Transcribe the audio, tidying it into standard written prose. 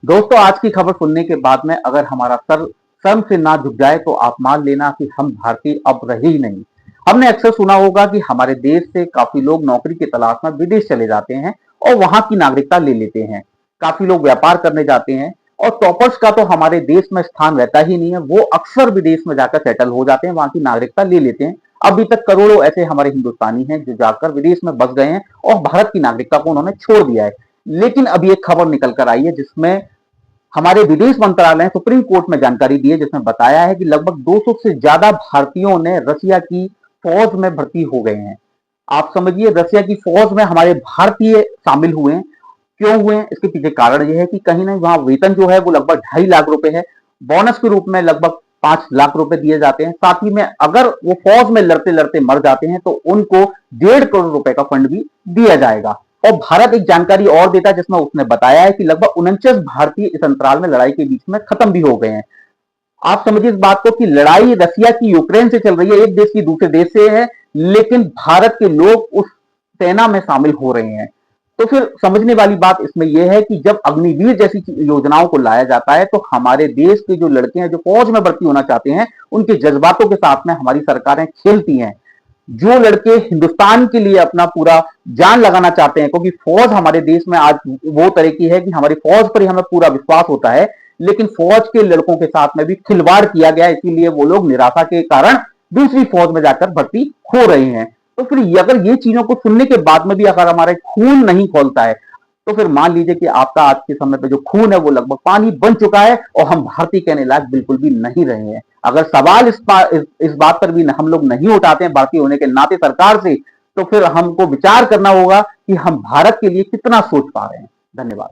दोस्तों, आज की खबर सुनने के बाद में अगर हमारा सर शर्म से ना झुक जाए तो आप मान लेना कि हम भारतीय अब रहे ही नहीं। हमने अक्सर सुना होगा कि हमारे देश से काफी लोग नौकरी की तलाश में विदेश चले जाते हैं और वहां की नागरिकता ले लेते हैं। काफी लोग व्यापार करने जाते हैं और टॉपर्स का तो हमारे देश में स्थान रहता ही नहीं है। वो अक्सर विदेश में जाकर सेटल हो जाते हैं, वहां की नागरिकता ले लेते हैं। अभी तक करोड़ों ऐसे हमारे हिंदुस्तानी हैं जो जाकर विदेश में बस गए हैं और भारत की नागरिकता को उन्होंने छोड़ दिया है। लेकिन अभी एक खबर निकल कर आई है जिसमें हमारे विदेश मंत्रालय ने सुप्रीम कोर्ट में जानकारी दी है, जिसमें बताया है कि लगभग 200 से ज्यादा भारतीयों ने रसिया की फौज में भर्ती हो गए हैं। आप समझिए, रसिया की फौज में हमारे भारतीय शामिल हुए हैं। क्यों हुए हैं? इसके पीछे कारण यह है कि कहीं ना वहां वेतन जो है वो लगभग 2.5 लाख रुपए है। बोनस के रूप में लगभग 5 लाख रुपए दिए जाते हैं। साथ ही में अगर वो फौज में लड़ते लड़ते मर जाते हैं तो उनको 1.5 करोड़ रुपए का फंड भी दिया जाएगा। और भारत एक जानकारी और देता है जिसमें उसने बताया है कि लगभग 49 भारतीय इस अंतराल में लड़ाई के बीच में खत्म भी हो गए हैं। आप समझिए इस बात को कि लड़ाई रसिया की यूक्रेन से चल रही है, एक देश की दूसरे देश से है, लेकिन भारत के लोग उस सेना में शामिल हो रहे हैं। तो फिर समझने वाली बात इसमें यह है कि जब अग्निवीर जैसी योजनाओं को लाया जाता है तो हमारे देश के जो लड़के हैं जो फौज में भर्ती होना चाहते हैं उनके जज्बातों के साथ में हमारी सरकारें खेलती हैं। जो लड़के हिंदुस्तान के लिए अपना पूरा जान लगाना चाहते हैं, क्योंकि फौज हमारे देश में आज वो तरह की है कि हमारी फौज पर ही हमें पूरा विश्वास होता है, लेकिन फौज के लड़कों के साथ में भी खिलवाड़ किया गया, इसीलिए वो लोग निराशा के कारण दूसरी फौज में जाकर भर्ती हो रहे हैं। तो फिर अगर ये चीजों को सुनने के बाद में भी अगर हमारे खून नहीं खोलता है तो फिर मान लीजिए कि आपका आज के समय पे जो खून है वो लगभग पानी बन चुका है और हम भारतीय कहने लायक बिल्कुल भी नहीं रहे हैं। अगर सवाल इस बात पर भी हम लोग नहीं उठाते हैं भारतीय होने के नाते सरकार से, तो फिर हमको विचार करना होगा कि हम भारत के लिए कितना सोच पा रहे हैं। धन्यवाद।